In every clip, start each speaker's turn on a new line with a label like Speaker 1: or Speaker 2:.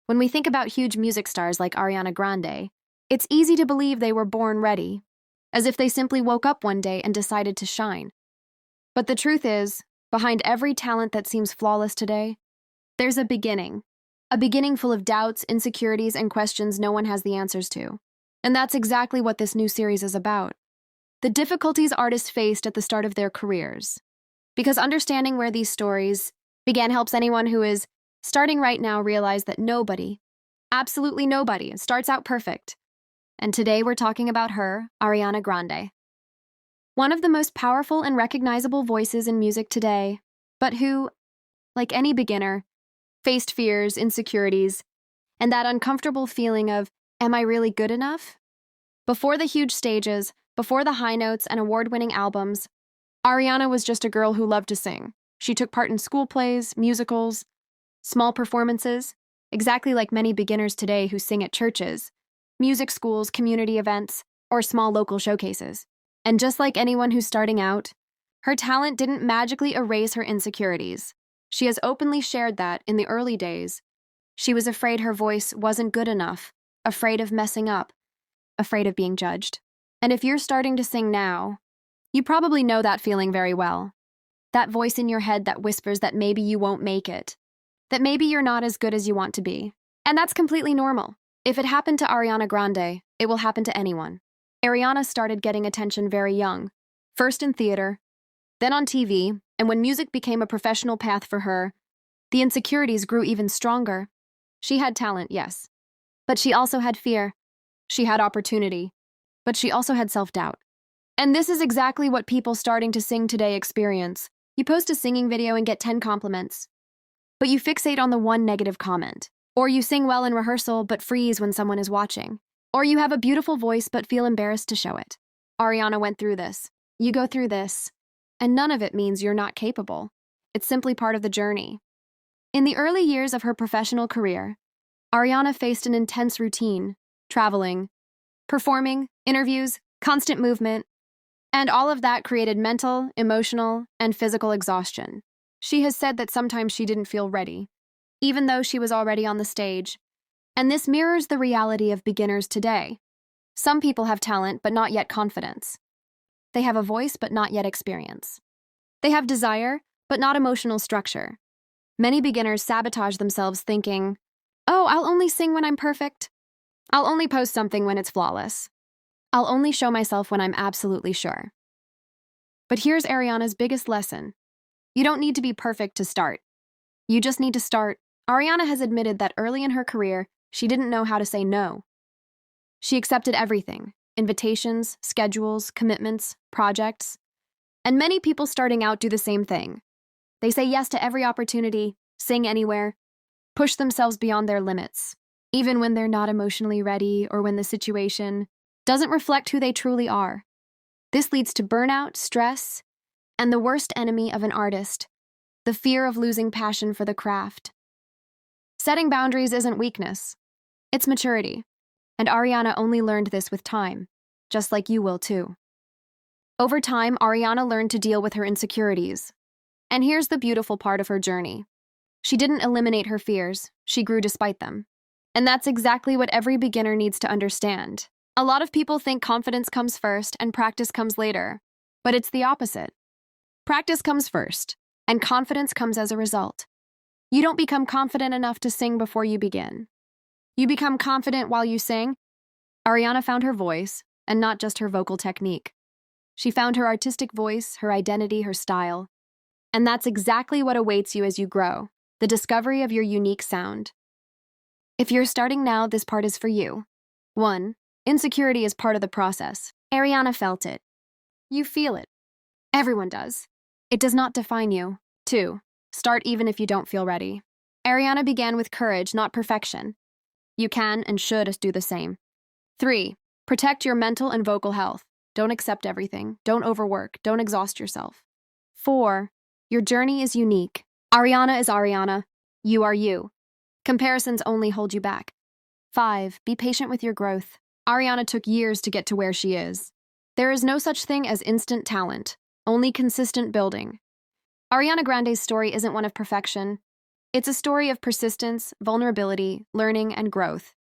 Speaker 1: When we think about huge music stars like Ariana Grande, it's easy to believe they were born ready, as if they simply woke up one day and decided to shine. But the truth is, behind every talent that seems flawless today, there's a beginning full of doubts, insecurities, and questions no one has the answers to. And that's exactly what this new series is about. The difficulties artists faced at the start of their careers. Because understanding where these stories began helps anyone who is starting right now realize that nobody, absolutely nobody, starts out perfect. And today we're talking about her, Ariana Grande. One of the most powerful and recognizable voices in music today, but who, like any beginner, faced fears, insecurities, and that uncomfortable feeling of, am I really good enough? Before the huge stages, before the high notes and award-winning albums, Ariana was just a girl who loved to sing. She took part in school plays, musicals, small performances, exactly like many beginners today who sing at churches, music schools, community events, or small local showcases. And just like anyone who's starting out, her talent didn't magically erase her insecurities. She has openly shared that, in the early days, she was afraid her voice wasn't good enough, afraid of messing up, afraid of being judged. And if you're starting to sing now, you probably know that feeling very well. That voice in your head that whispers that maybe you won't make it, that maybe you're not as good as you want to be. And that's completely normal. If it happened to Ariana Grande, it will happen to anyone. Ariana started getting attention very young, first in theater, then on TV, and when music became a professional path for her, the insecurities grew even stronger. She had talent, yes, but she also had fear. She had opportunity, but she also had self-doubt. And this is exactly what people starting to sing today experience. You post a singing video and get 10 compliments, but you fixate on the one negative comment. Or you sing well in rehearsal but freeze when someone is watching. Or you have a beautiful voice but feel embarrassed to show it. Ariana went through this. You go through this. And none of it means you're not capable. It's simply part of the journey. In the early years of her professional career, Ariana faced an intense routine, traveling, performing, interviews, constant movement, and all of that created mental, emotional, and physical exhaustion. She has said that sometimes she didn't feel ready, even though she was already on the stage. And this mirrors the reality of beginners today. Some people have talent but not yet confidence. They have a voice but not yet experience. They have desire but not emotional structure. Many beginners sabotage themselves thinking, oh, I'll only sing when I'm perfect. I'll only post something when it's flawless. I'll only show myself when I'm absolutely sure. But here's Ariana's biggest lesson. You don't need to be perfect to start. You just need to start. Ariana has admitted that early in her career, she didn't know how to say no. She accepted everything: invitations, schedules, commitments, projects. And many people starting out do the same thing. They say yes to every opportunity, sing anywhere, push themselves beyond their limits, even when they're not emotionally ready or when the situation doesn't reflect who they truly are. This leads to burnout, stress, and the worst enemy of an artist, the fear of losing passion for the craft. Setting boundaries isn't weakness, it's maturity. And Ariana only learned this with time, just like you will too. Over time, Ariana learned to deal with her insecurities. And here's the beautiful part of her journey. She didn't eliminate her fears, she grew despite them. And that's exactly what every beginner needs to understand. A lot of people think confidence comes first and practice comes later, but it's the opposite. Practice comes first, and confidence comes as a result. You don't become confident enough to sing before you begin. You become confident while you sing. Ariana found her voice, and not just her vocal technique. She found her artistic voice, her identity, her style. And that's exactly what awaits you as you grow, the discovery of your unique sound. If you're starting now, this part is for you. 1. Insecurity is part of the process. Ariana felt it. You feel it. Everyone does. It does not define you. 2. Start even if you don't feel ready. Ariana began with courage, not perfection. You can and should do the same. 3. Protect your mental and vocal health. Don't accept everything. Don't overwork. Don't exhaust yourself. 4. Your journey is unique. Ariana is Ariana. You are you. Comparisons only hold you back. 5. Be patient with your growth. Ariana took years to get to where she is. There is no such thing as instant talent, only consistent building. Ariana Grande's story isn't one of perfection. It's a story of persistence, vulnerability, learning, and growth.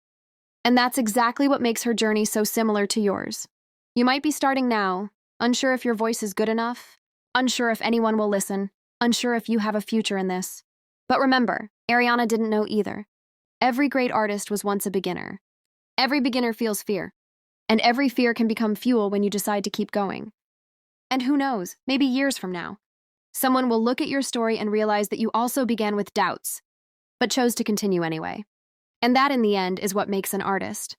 Speaker 1: And that's exactly what makes her journey so similar to yours. You might be starting now, unsure if your voice is good enough, unsure if anyone will listen, unsure if you have a future in this. But remember, Ariana didn't know either. Every great artist was once a beginner. Every beginner feels fear, and every fear can become fuel when you decide to keep going. And who knows, maybe years from now, someone will look at your story and realize that you also began with doubts, but chose to continue anyway. And that, in the end, is what makes an artist.